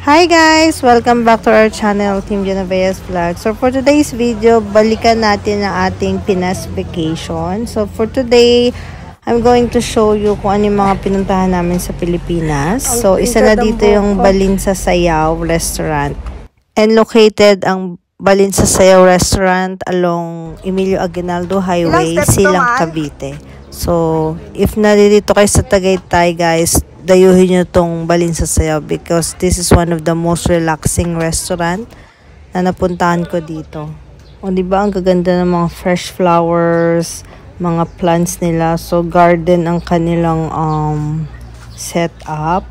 Hi guys! Welcome back to our channel, Team Genovea's Vlog. So for today's video, balikan natin ang ating Pinas vacation. So for today, I'm going to show you kung ano yung mga pinuntahan namin sa Pilipinas. So isa na dito yung Balin sa Sayaw Restaurant. And located ang Balin sa Sayaw Restaurant along Emilio Aguinaldo Highway, Silang, Cavite. So if naririto kayo sa Tagaytay guys, dayuhin nyo tong Balin sa Sayaw because this is one of the most relaxing restaurant na napuntahan ko dito. O diba ang gaganda ng mga fresh flowers, mga plants nila. So garden ang kanilang setup.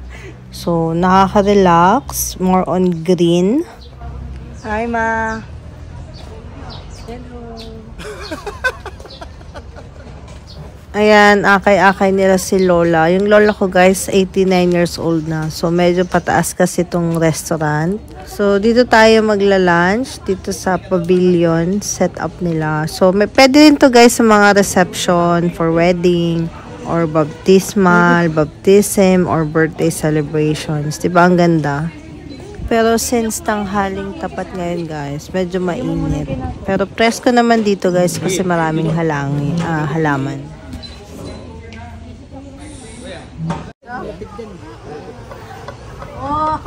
So nakaka-relax, more on green. Hi ma. Hello. Ayan, akay-akay nila si Lola. Yung lola ko guys, 89 years old na. So, medyo pataas kasi itong restaurant. So, dito tayo magla-lunch. Dito sa pavilion, set up nila. So, pwede rin to guys sa mga reception for wedding or baptismal, baptism, or birthday celebrations. Diba ang ganda? Pero since tanghaling tapat ngayon guys, medyo mainit. Pero presko naman dito guys kasi maraming halaman. Oh.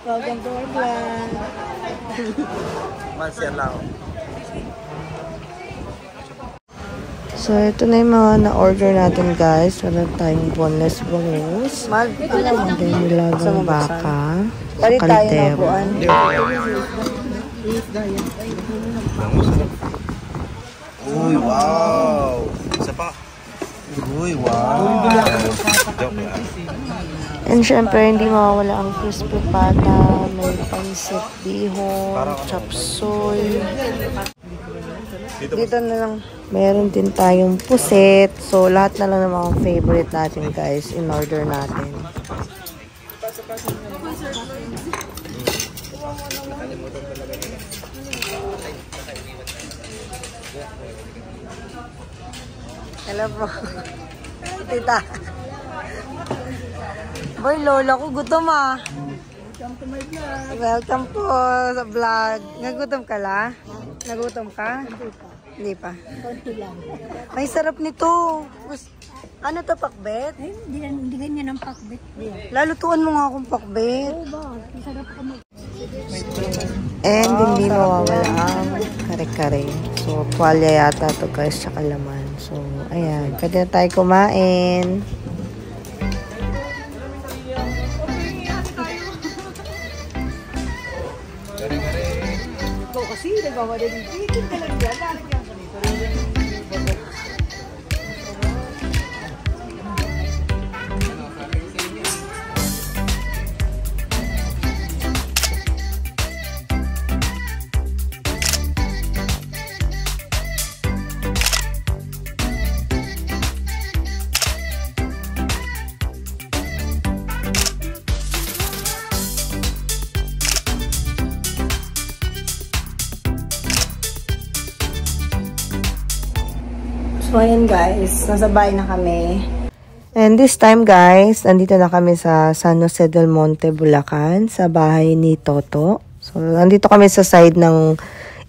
Welcome to our vlog. So, ito na yung mga na-order natin guys. Wala tayong boneless bangus. Mga nilagang baka. Kaldero. Uy, wow! Isa pa. Uy, wow! And syempre, hindi mawawala ang crispy pata, may pansit bihon, chop suey. Dito na lang, meron din tayong puset. So, lahat na lang ng mga favorite natin guys, in order natin. Hello po. Tita. Boy, lola ko gutom ah. Welcome to my vlog. Welcome po sa vlog. Nagutom ka la? Nagutom ka? Hindi pa. Ay, sarap nito. Ano to, pakbet? Ay, hindi ganyan ang pakbet. Lalutuan mo nga akong pakbet. Oo ba? Sarap ka mag... And hindi mawawala ang kare-kare. So, tuwalya yata to guys, tsaka laman. So, ayan. Pwede na tayo kumain. Ikaw kasi, nagmamali ng titin ka lang yan. Lalagyan ka nito. So, ayan guys, nasa bahay na kami. And this time guys, nandito na kami sa San Jose del Monte, Bulacan, sa bahay ni Toto. So, nandito kami sa side ng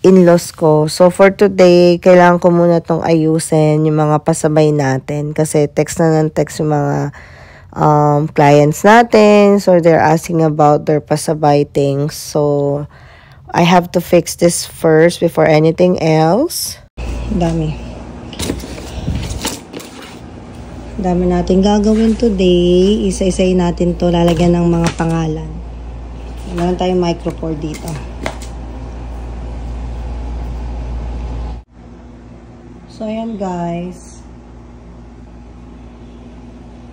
in-laws ko. So, for today, kailangan ko muna tong ayusin yung mga pasabay natin. Kasi text na ng text yung mga clients natin. So, they're asking about their pasabay things. So, I have to fix this first before anything else. Dami natin gagawin today. Isa-isayin natin to, lalagyan ng mga pangalan. Meron tayong micropore dito. So, ayan guys.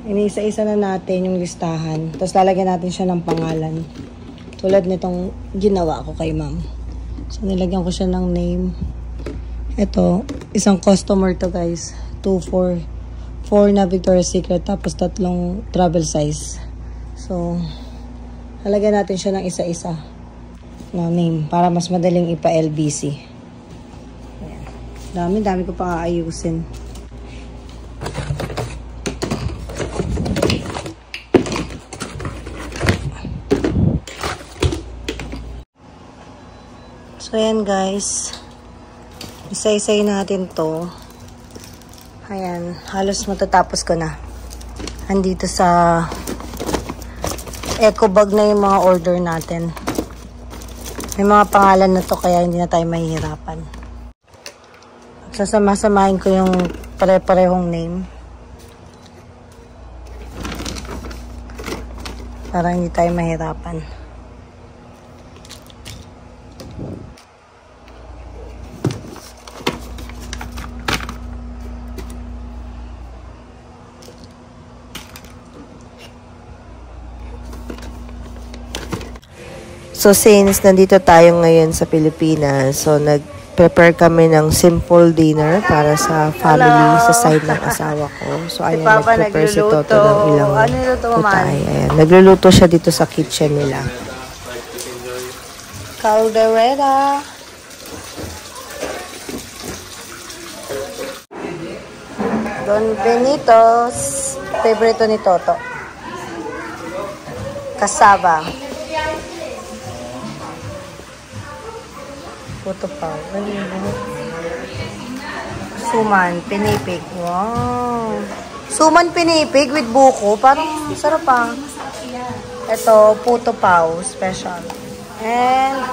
Inisa-isa na natin yung listahan. Tapos lalagyan natin siya ng pangalan. Tulad nitong ginawa ko kay ma'am. So, nilagyan ko siya ng name. Ito, isang customer to guys. 2-4 na Victoria's Secret, tapos 3 travel size. So, lalagyan natin siya ng isa-isa. na name para mas madaling ipa-LBC. Dami ko pa aayusin. So, ayan guys. Isa-isay natin to. Ayan. Halos matatapos ko na. Andito sa eco bag na yung mga order natin. May mga pangalan na to kaya hindi na tayo mahihirapan. Sasama-samahin ko yung pare-parehong name. Para hindi tayo mahirapan. So, since nandito tayo ngayon sa Pilipinas, so nag-prepare kami ng simple dinner para sa family sa side ng asawa ko. So, ayan, nag-prepare si Toto ng ilang putay. Ayan, nagluluto siya dito sa kitchen nila. Caldereta. Don Benito's favorito ni Toto. Cassava. Puto pao. Suman, pinipig. Wow. Suman, pinipig with buko. Parang sarap pa. Ito, puto pao. Special. And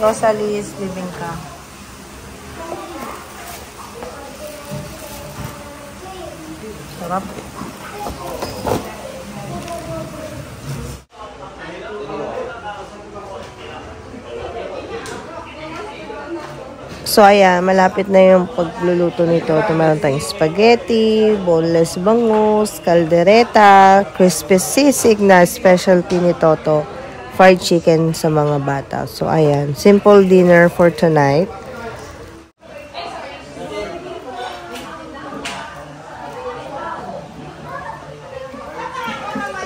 Rosalie's bibingka. Sarap. So, ayan, malapit na yung pagluluto nito. Meron tayong spaghetti, boneless bangus, caldereta, crispy sisig na specialty ni Toto, fried chicken sa mga bata. So, ayan, simple dinner for tonight.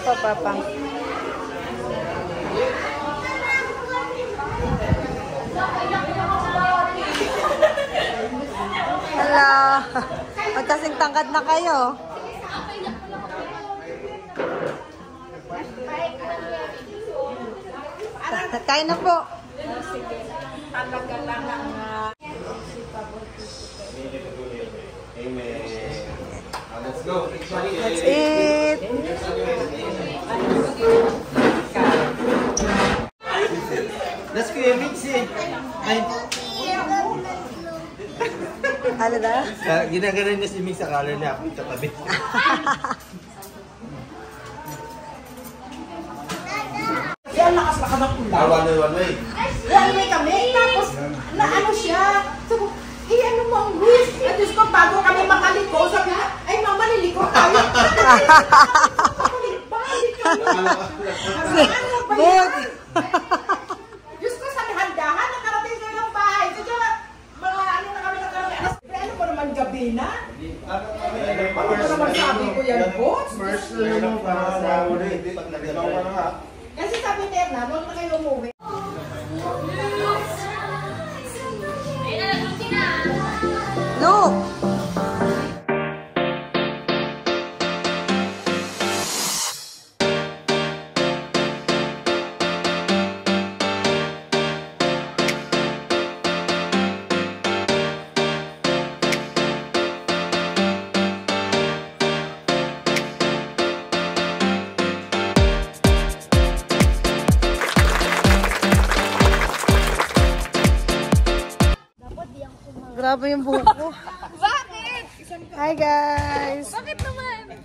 Ito, Papa. Hello. Magkasing tangkad na kayo. Kain na po. Let's go. That's it. Let's go, mix it. Ano na? Ginaganon niya si Mix sa color niya. Katabi. Kaya ang lakas na pula. One way. One way kami. Tapos, na ano siya. Sabi ko, hey, ano mo ang wish? At Diyos ko, bago kami makaliko, sabi na, ay mama, niliko tayo. Balik kami. Ano ba yan? Diyos ko, sa handahan, nakarating kayo ng bahay. Sige, mga ano na kami nakarating. Ano ba naman gabi na? Ano ba naman sabi ko yan, boss? First na yun para sa uli. Pag nagalaw ka na nga. Kasi sabi ni Erna, huwag na kayo umuwi. Look! Grabe yung buhok ko. Bakit? Hi guys! Bakit naman?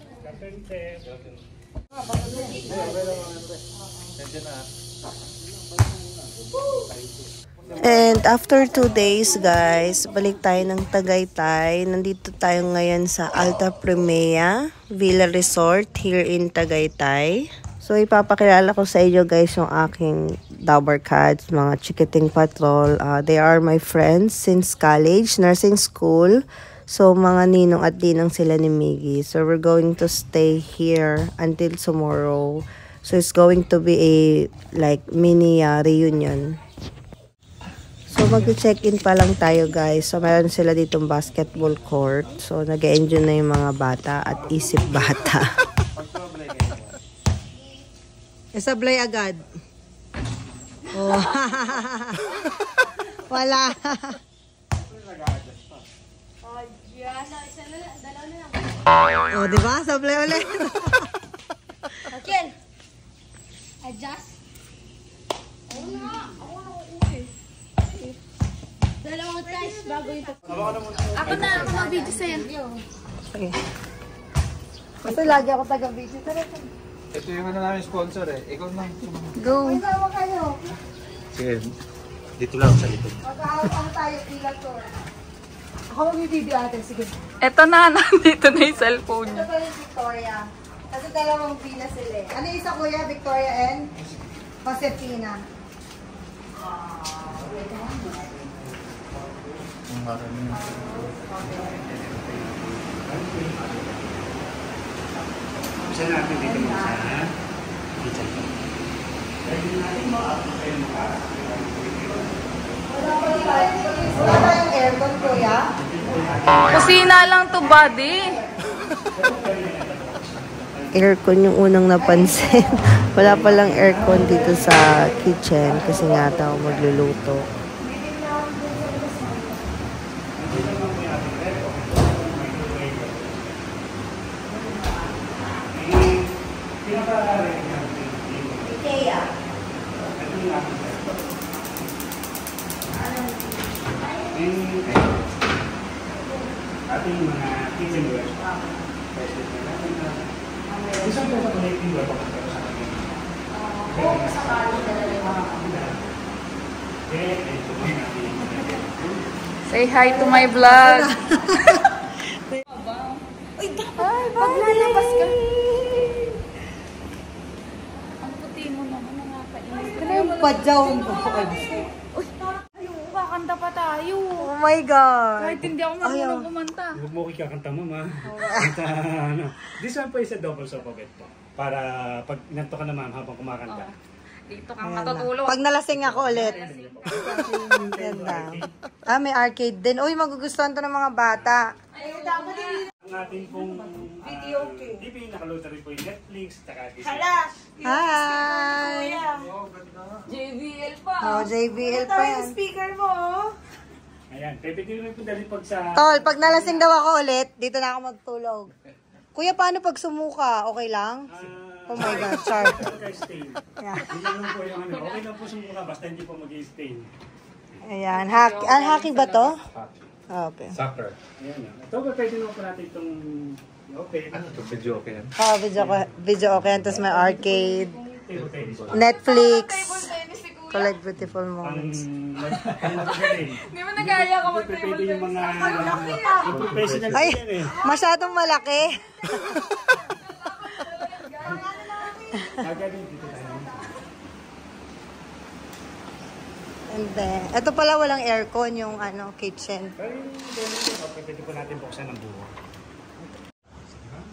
And after 2 days guys, balik tayo ng Tagaytay. Nandito tayo ngayon sa Alta Primea Villa Resort here in Tagaytay. So ipapakilala ko sa inyo guys yung aking Dauber Cats, mga Chikiting Patrol. They are my friends since college, nursing school. So mga ninong at dinang sila ni Miggy. So we're going to stay here until tomorrow. So it's going to be a like mini reunion. So mag-check-in pa lang tayo guys. So meron sila ditong basketball court. So nag-enjoy na yung mga bata at isip bata. Isablay agad. Oh. Wala. Oh, di ba? Sablay ulit. Ken, adjust. Ako na uuwi. Dalawang times bago ito. Ako mag-video sa'yo. Okay. Kasi lagi ako taga-video. Ito yung ano namin sponsor eh. Ikaw na. Go. Ay, sama kayo. Sige. Dito lang sa likod. Mag-aawang tayo pila tour. Ako mag-video ate, sige. Eto na, nandito na yung cellphone Ito niya. pa yung Victoria. Kasi dalawang pila sila eh. Ano yung isa kuya? Victoria and Josefina. Bisa natin dito mo sa kitchen. Wala tayong aircon kuya. Kusina lang to, buddy. Aircon yung unang napansin. Wala palang aircon dito sa kitchen kasi nga tao magluluto. Ikea. Ating mga kitchenware. Isang po sa connecting web ako sa akin. Oo, sa kalo talaga. Say hi to my vlog. Ay, pag lalabas ka. Ang puti mo naman, nakakainis. Ano yung padyaw mo? Uy, ayun, kakanta pa tayo. Oh my God! Kahit hindi ako marunong kumanta. Huwag mo kikakanta mo, ma. Kanta, ano. This one po is a double sopoget po. Para pag inanto ka na, ma'am, habang kumakanta. Dito kang matutulog. Pag nalasing ako ulit. Ganda. Ah, may arcade din. Uy, magugustuhan to ng mga bata. Ang ating pong TV, nakaload na rin po yung Netflix, tsaka Disney. Hi! JBL pa. Oh, JBL pa yan. Speaker mo. Ayan, pwede rin po dali pag sa... Tol, pag nalasing daw ako ulit, dito na ako magtulog. Kuya, paano pag sumuka? Okay lang? Oh my God, char. Stain. Yeah. Hindi lang po yung ano. Okay lang po sumuka, basta hindi po mag-stain. Ayan, hockey ba to? Okay. Soccer. Ayan na. Ito ba pwede naman po natin itong open? Ito video okay yan. Oh, video okay. Tapos may arcade, Table tennis. Netflix, Tennis si Kuya. collect beautiful Ang moments. magaling. Hindi mo nagaya ka mag-table Pwede yung tennis. mga yung professional Ay, yan eh. masyadong malaki. Magaling dito tayo. And then, ito pala walang aircon yung ano, kitchen. Pero yung pwede po natin buksan ng buo.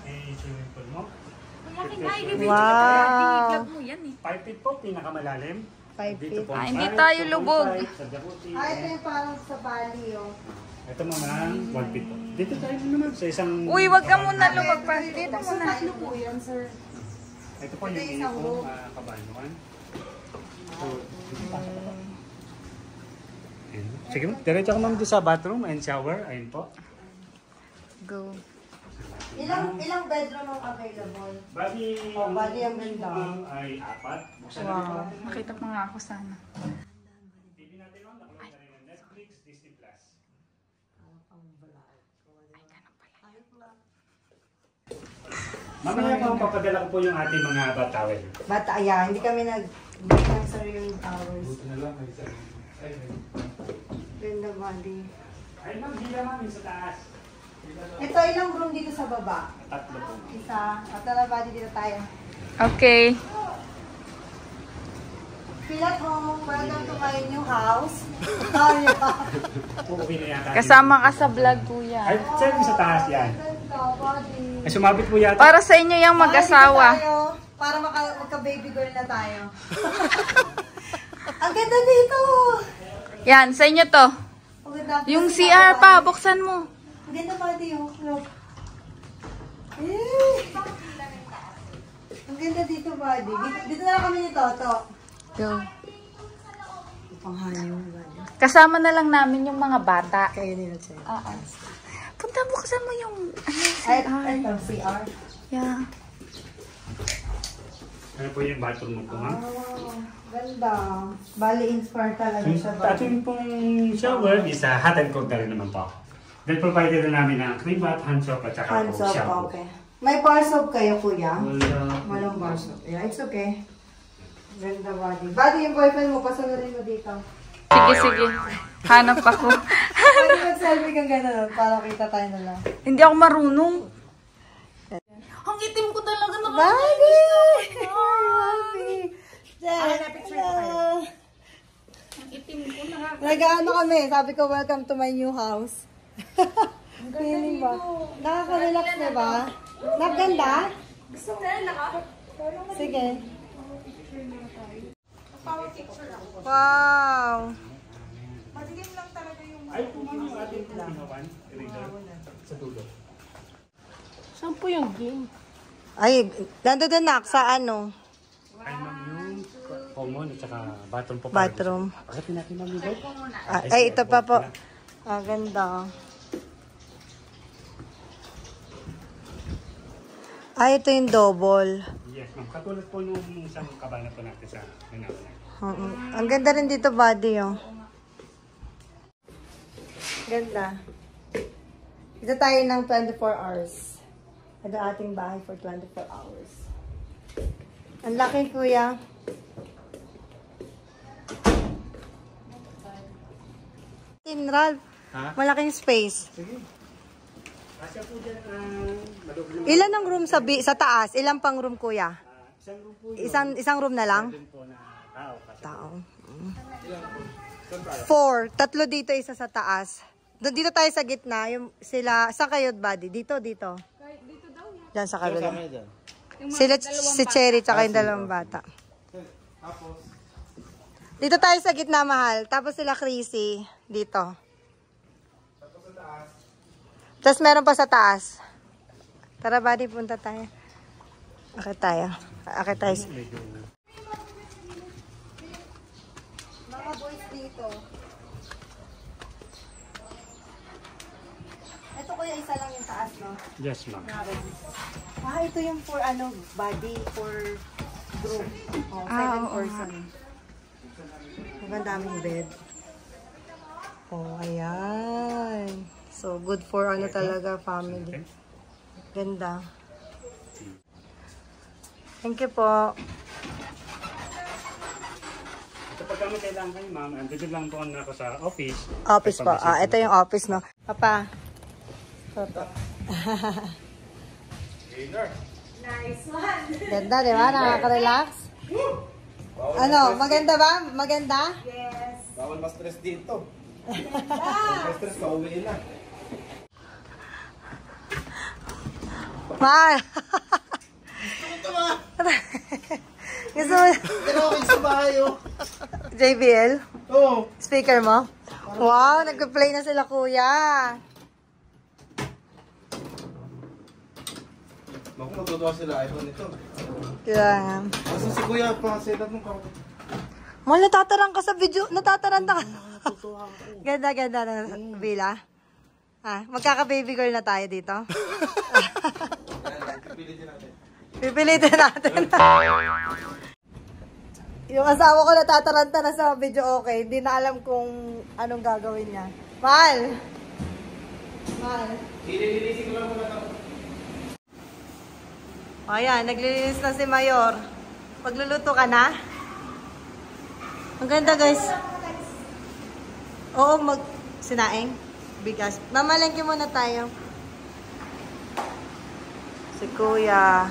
Eh, swimming pool mo. Malaking ay, bibigyan Wow. ka. Vlog mo yan eh. 5 feet po, pinakamalalim. 5 Dito feet. po. Ah, hindi tayo lubog. Sa jacuzzi. Ah, ito yung parang sa Bali, oh. Ito naman, 1 feet po. Dito tayo naman sa isang... Uy, wag ka muna lumag pa. Dito muna. po yan, sir. Ito po yung mini po, kabanuan. So, pasok po. Ayan. Sige mo, diretso ka ma'am doon sa bathroom and shower. Ayun po. Go. Ilang bedroom ang available? Bali, bali ang ganda. ma'am ay 4. Buksan na rin po. Makita pa nga ako sana. TV natin ma'am, nakaload na rin ng Netflix, Disney Plus. Mamaya po, papadala ko po yung ating mga batawel. Bata, yeah, hindi kami hindi lang sariling towers. na lang. Ganda Bali. Ay ma'am, hindi naman yung sa taas. Ito, ilang room dito sa baba? 3 po. Isa. At tara, Bali, dito tayo. Okay. Feel at home. Welcome to my new house. Oh, yeah. Okay na yata. Kasama ka sa vlog, kuya. Ay, saan yung sa taas yan? Ganda, Bali. Ay, sumabit po yata. Para sa inyo yung mag-asawa. Bali, dito tayo. para magka-baby girl na tayo. Ang ganda dito! Yan, sa inyo to. Ang ganda. Yung CR pa, buksan mo. Ang ganda pa dito. Look. Eh. Ang ganda dito, buddy. Dito na lang kami ni Toto. Go. Panghani mo, buddy. Kasama na lang namin yung mga bata. Kaya nila siya. Punta, buksan mo yung Ay, CR. CR. Yeah. Ano po yung bathroom mo po, ma'am? Oh, ganda. Bali, inspire talaga Yung siya. ating pong shower is hot and cold na rin naman po. Then provided na namin ng cream bath, hand soap at saka Hands po up, shampoo. okay. May bar soap kayo, kuya? Wala. Walang bar soap. Yeah, it's okay. Ganda, buddy. Buddy, yung boyfriend mo, pasalurin mo dito. Sige, sige. Hanap ako. Pwede mag-selfie kang gano'n, para kita tayo na lang. Hindi ako marunong. Ang itim ko talaga na. Buddy! Happy! Hello! Ang itim ko na. Nag-ano kami, sabi ko, welcome to my new house. Feeling ba? Nakaka-relax na ba? Naganda? Gusto mo na ka? Sige. Wow! Ay, po ma'am yung ating pinawan. Sa dulo. Saan po yung game? Ay, nandun na sa ano? Ay, ma'am yung common at saka bathroom po. Bathroom. Pakatin natin ma'am yung bed. Ay, ito pa po. Ah, ganda. Ay, ito yung double. Yes, ma'am. Katulad po nung isang kabana po natin sa nanawala. Ang ganda rin dito, buddy, oh. Ganda. Dito tayo ng 24 hours. Ito ating bahay for 24 hours. Ang laki, kuya. Ralph, Ha? malaking space. Sige. Kasya po dyan madugling. Ilan ang room sa taas? Ilan pang room, kuya? Isang room po Isang room na lang? yun po na tao. Kasi Tao. 4. Tatlo dito, isa sa taas. Dito tayo sa gitna. Yung sila, saan kayo, buddy? Dito. Dito daw yan. Diyan sa kabila. Sila, si Cherry, tsaka yung dalawang bata. Dito tayo sa gitna, mahal. Tapos sila Chrissy, dito. Tapos meron pa sa taas. Tara, buddy, punta tayo. Akit tayo. Mga boys dito. Ito kuya, isa lang yung taas, no? yes, ma'am. Ah, ito yung for body, for group. Oh, 7 person. Ang daming bed. Oh, ayan. So, good for talaga, family. Ganda. Thank you po. Ito pag kami kailangan kayo, ma'am, andito lang po ako sa office. Office po. Ah, ito yung office, no? Papa. Toto. Nice one. Ganda, di ba? Nakaka-relax. Ano, maganda ba? Maganda? Yes. Bawal ma-stress dito. Ma-stress, pauwi na. Mahal. Gusto mo? Tinawag sa bahay, oh. JBL? Oo. Speaker mo? Wow, nag-play na sila, kuya. Naku, matutuwa sila. Ayaw nito. Kaya, Kasi si kuya, pa-set up ng karo. mahal, natatarang ka sa video. Natataranta ka. Ganda na Bila. Ah, magkaka-baby girl na tayo dito. Pipilitin natin. Yung asawa ko natataranta na sa video, okay. Hindi na alam kung anong gagawin niya. Mahal! Lilinisin ko lang muna ito. Ayan, naglilinis na si Mayor. Pagluluto ka na? Ang ganda, guys. Oo, sinaing. Bigas. Mamalengke muna tayo. Si Kuya.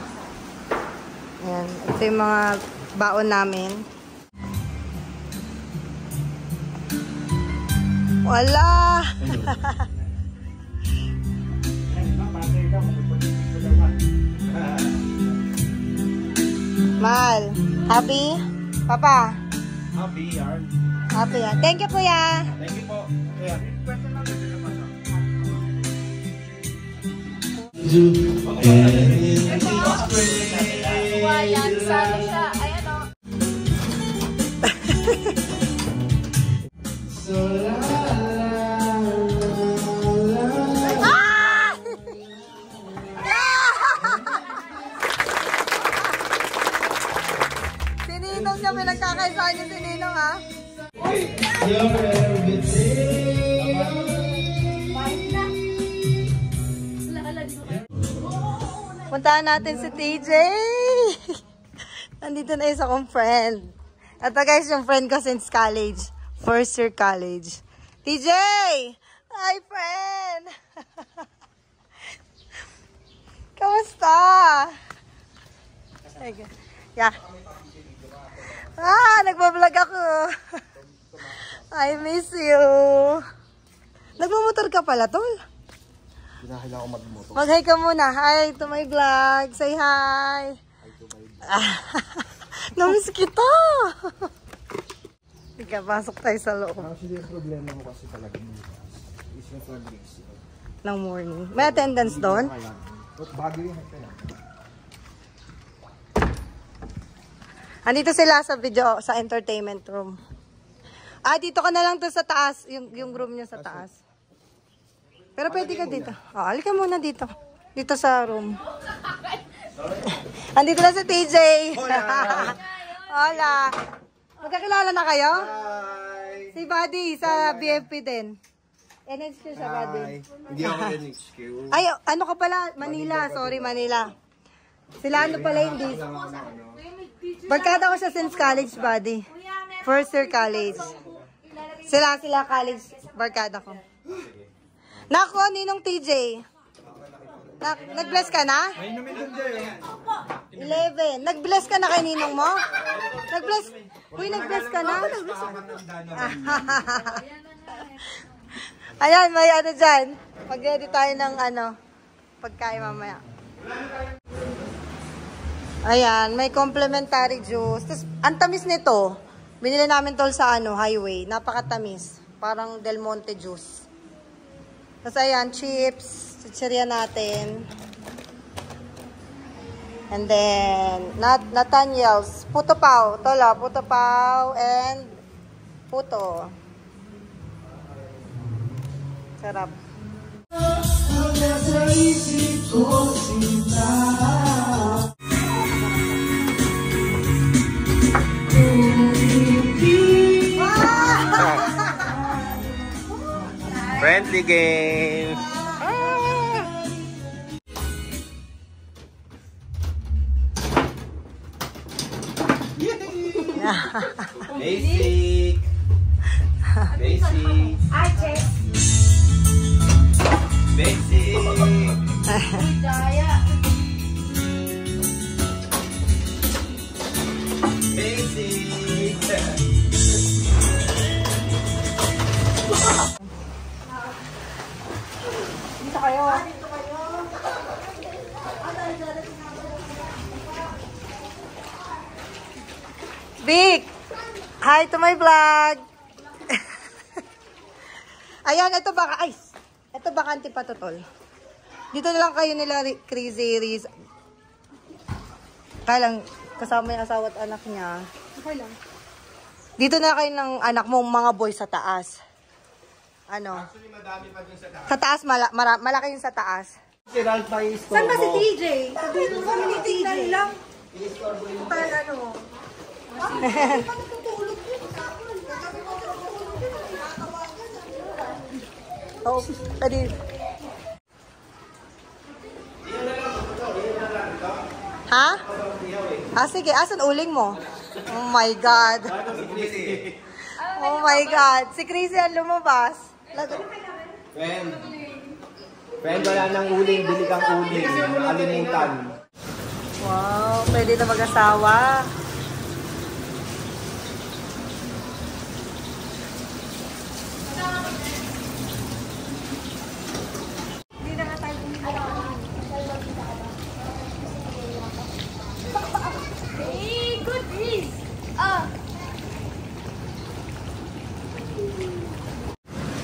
Ayan. Ito yung mga baon namin. Wala! Ay, ma'am, patay ka. Magpapagpapag ka ba? Mahal. Happy? Papa? Happy yarn. Happy yan. Thank you, kuya. Thank you po. Ayan. Ayan, sana siya. Ayan o. Si Ninong niya, pinagkakaisahan niya si Ninong, ha? Puntahan natin si TJ. Nandito na isa kong friend. Ito guys, yung friend ko since college. First year college. TJ! Hi, friend! Kamusta? Yeah. Nagbablog ako. I miss you. Nagmamotor ka pala, tol? Pinahila ako magmoto. Mag-hi ka muna. Hi to my vlog. Say hi. Hi to my Namiss kita. Ika, pasok tayo sa loob. Actually, yung problema mo kasi talaga is yung fundraising. Ng morning. May attendance doon? Bago yung kaya. Andito sila sa video, sa entertainment room. Dito ka na lang to sa taas. Yung room niya sa taas. Pero pwede ka dito. Halika muna dito. Dito sa room. Andito na si TJ. Hola. Magkakilala na kayo? Hi! Si Buddy sa BFP din. NHQ siya, Buddy. Hindi ako NHQ. Ay, ano ka pala? Manila. Sorry, Manila. Sila ano pala hindi. Barkada ko siya since college, Buddy. First year college. Sila college. Barkada ko. Nako, Ninong TJ. Nag-bless ka na? 11. Nag-bless ka na kay Ninong mo? Nag-bless? Uy, nag-bless ka na? Ayan, may ano dyan. Mag-ready tayo ng pagkain mamaya. Ayan, may complimentary juice. Tapos, ang tamis nito. Binili namin tol sa highway. Napakatamis. Parang Del Monte juice. Tapos ayan, chips. Chichirya natin. And then, Nathaniel's. Puto pao. Tola, puto pao and puto. Sarap. Friendly game! Basic! Basic! Basic! Basic! Dito kayo. Vic! Hi to my vlog! Ayan, ito bakante pa to, tol. Dito na lang kayo nila Crazy Riz. Kaya lang, kasama yung asawa at anak niya. Okay lang. Dito na kayo ng anak mo, mga boys sa taas. Actually, madami pa dun sa taas. Sa taas, malaki yung sa taas. Si Ralph ay istorbo. Saan ba si TJ? Sabihin mo kami ni TJ lang. Parang oh, pwede. Ha? Sige. Asan uling mo? Oh my God. Oh my God. Si Chrissy ang lumabas. Friend, wala nang uling. Bili kang uling. Alimutan. Wow, pwede na mag-asawa.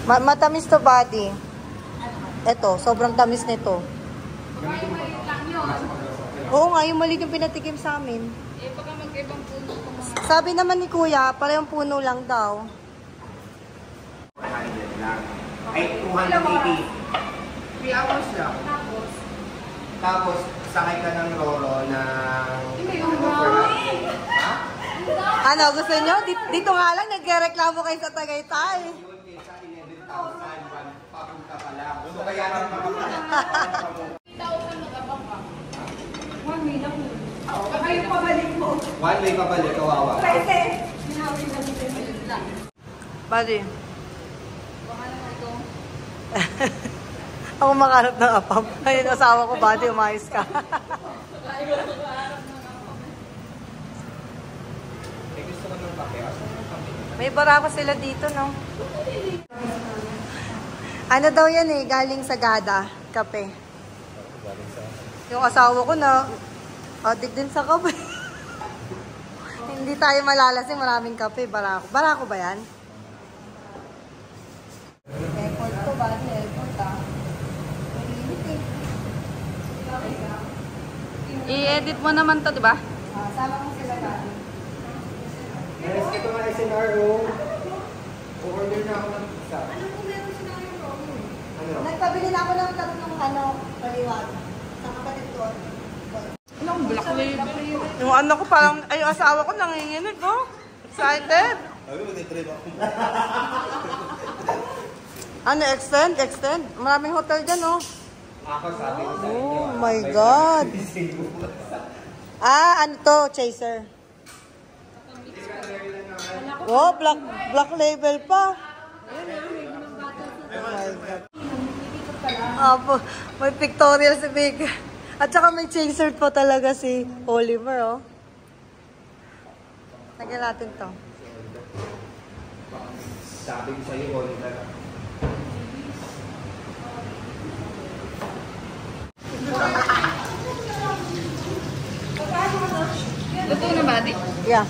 Matamis to, buddy. Eto, sobrang tamis nito. Oo nga, yung maliit yung pinatikim sa amin. Eh, baka mag-ibang puno ko mga... Sabi naman ni Kuya, parehong puno lang daw. 100 lang. Ay, 280. 3 hours lang. Tapos, sakay ka ng Roro ng... Ha? Ano, gusto nyo? Dito nga lang, nagreklamo kayo sa Tagaytay. Yun, sa 11,000, papunta pa lang. So, kaya lang makapunta. Kayo pabalik mo. One way pabalik, kawawa. Pwede. Buddy. Ako makaharap ng apam. Ayun, asawa ko, buddy, umayos ka. May barako sila dito, no? Ano daw yan eh, galing sa Gada, kape. Yung asawa ko na, adik din sa kape. Hindi tayo malalasing, maraming kape, barako. Barako ba yan? Airport to ba? Airport ah. I-edit mo naman to, di ba? Sama mo sila ba? Yes, ito nga SNRO. O-order na ako ng pizza. Ano kung meron sila yung problem? Ano? Nagpabili na ako ng tatlong paliwag. Sa kapatid ko. Anong black label? Yung anak ko parang, ay yung asawa ko nanginginig, oh. Excited. Ano, extend? Maraming hotel dyan, oh. Ako sabi ko sa inyo. Oh my God. Ano to, chaser? Oh, black label pa. Oh my God. Apo, may pictorial si Big. At saka may chaser po talaga si Oliver, oh. Lagyan natin to. Sabi ko sa'yo, Oliver. Luto na ba, di? Yeah.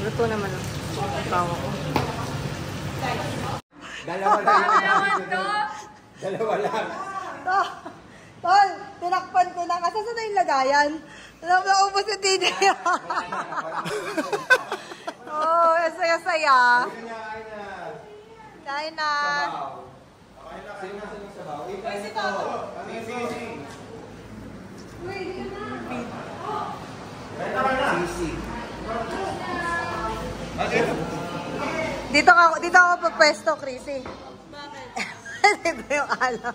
Luto naman, oh. Tawa ko. Dalawa lang. Dalawa lang. Tol, tinakpan ko na. Kasi saan na yung lagayan? Naubos yung DJ. Oh, saya-saya. Kain na. Dito ako papwesto, Chrissy. Bakit? Dito yung alam.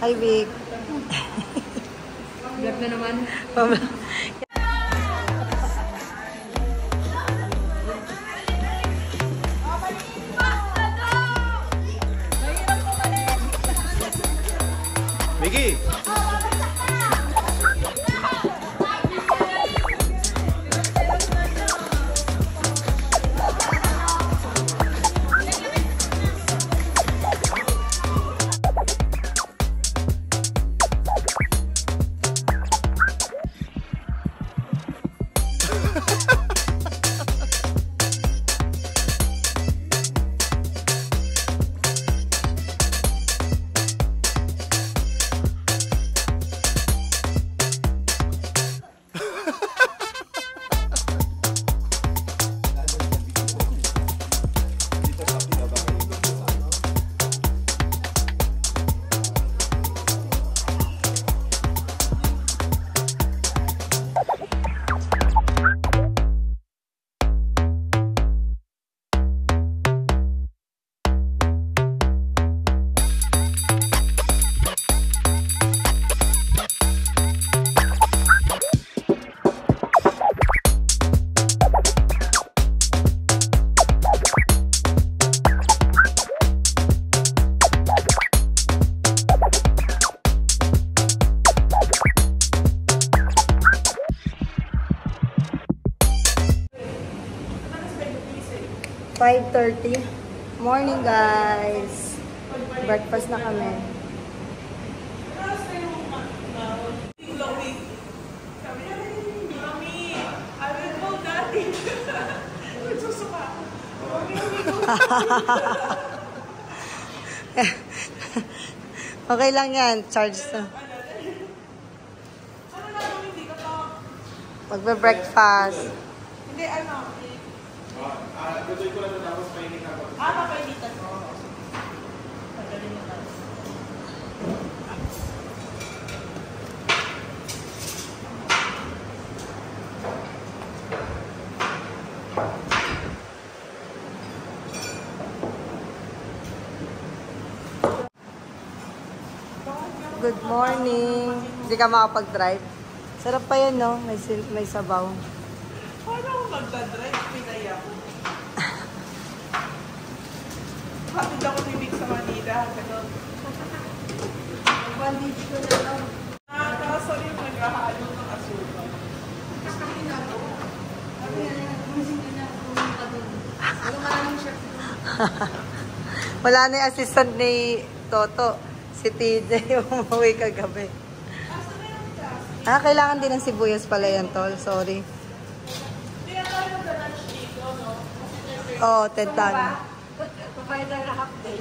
Hi, Vic. Vlog na naman. Vicky! $5.30. Morning guys! Breakfast na kami. Okay lang yan. Charge na. Magbe-breakfast. Hindi, ano? Gustoy ko lang tapos painit ako. Papainitan ko. Pagaling na tayo. Good morning. Hindi ka makapag-drive. Sarap pa yan, no? May sabaw. Paano ako magdadrive? Pinay ako. Hatid ako ni Vic sa Manila. Ganun. Bandage ko na lang. Kaso yung naghahalo ng asukal. Wala na yung assistant ni Toto. Si TJ umuwi kagabi. Kailangan din ng sibuyas pala yan, tol. Sorry. Hindi na tayo mag-lunch dito, no? Oo, tentan. Pagbayad na half day.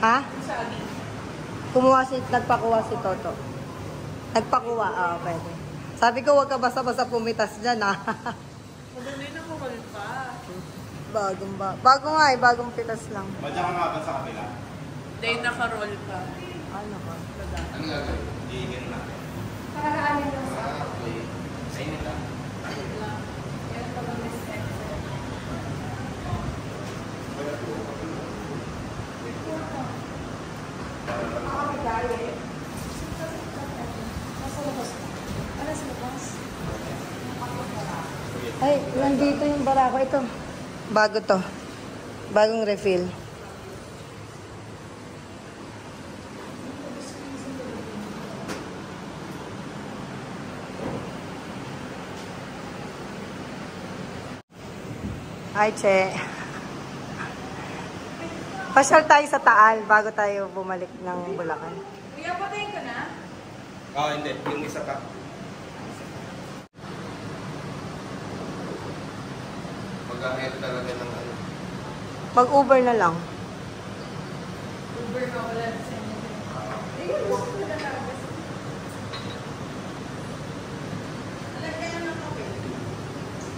Ha? Nagpakuha si Toto. Nagpakuha, pwede. Sabi ko, huwag ka basta-basta pumitas dyan, ha? Madali na ko pa. Bago nga bagong pitas lang. Madya ka nga ba sa kapila? Hindi, naka-roll pa. Ano ka? Ano nga? Hihigin na. Okay. Sa inyo lang. Ay, nandito yung barako. Ito. Bago to. Bagong refill. Hi, Che. Pasyal tayo sa Taal bago tayo bumalik ng Bulacan. Kuya, patayin ko na? Hindi. Yung isa pa. Mag-ahit talaga ng ano. Mag-Uber na lang. Uber ka wala sa inyo.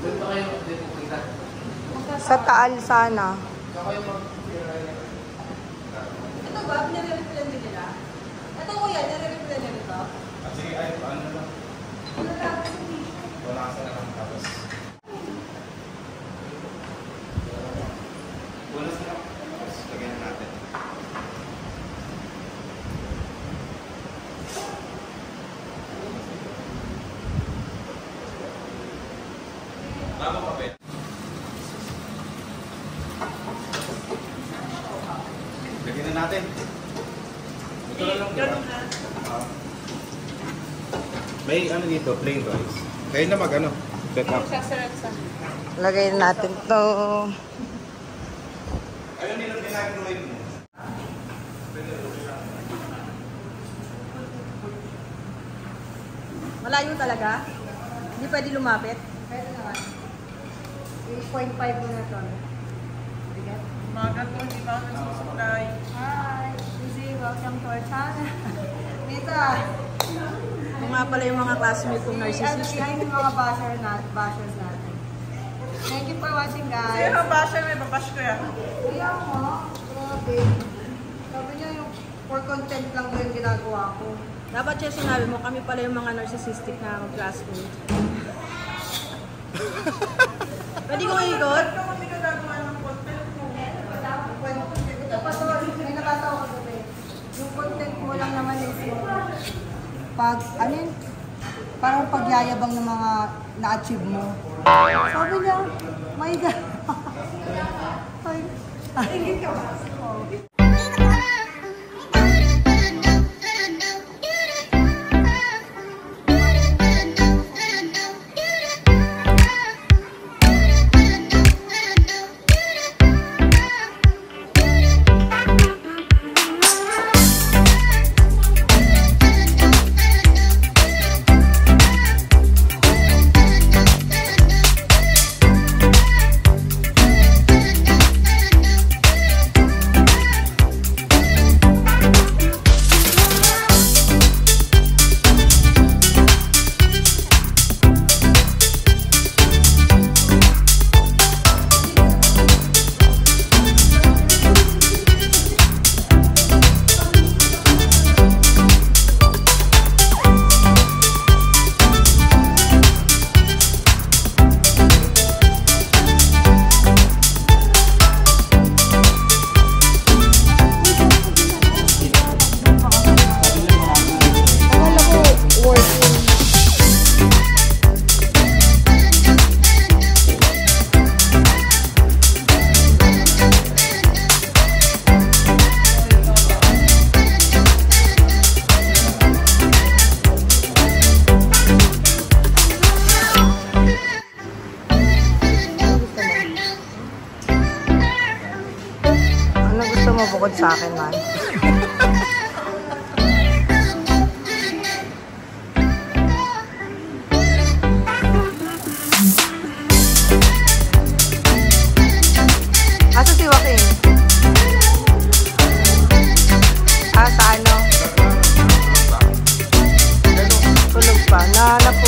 Doon pa kayo pupunta? Sa Taal sana. Saan kayo Ito ba? Nire-replan din nila? Ito kuya, nire-replan din ito? sige, paano na lang? Wala ka na lang tapos. Bonus na lang. Tapos lagyan na natin. Bago pa ba? Lagyan na natin. Ito na lang. Ganun na. May ano dito, plain rice. Kayo na mag-ano, set up. Sasarap sa. Lagay natin to. Ayun din ang ginagawa mo. Malayo talaga? Hindi pwede lumapit? Pwede naman. 8.5 mo na to. Umaga ko, hindi ba ako nagsusuklay? Hi! Lizzie, welcome to our channel. Mita! Yung nga pala yung mga classmates kong narcissist. Behind yung mga bashers natin. Thank you for watching, guys. Sino ba siya? May babash ko yan. Kaya mo, grabe. Sabi niya yung for content lang ba yung ginagawa ko. Dapat siya sinabi mo, kami pala yung mga narcissistic na classmates. Pwede ko ikot? Ito kami nagagawa ng content mo. Ito pa to, may nakatawa ko gabi. Yung content mo lang naman is yung pag, ano yun? Parang pagyayabang ng mga na-achieve mo. Sabi niya, my God. Ingit ka ba? bukod sa akin man. Asa si Joaquin? Sa ano? Tulog pa. Nahanap ko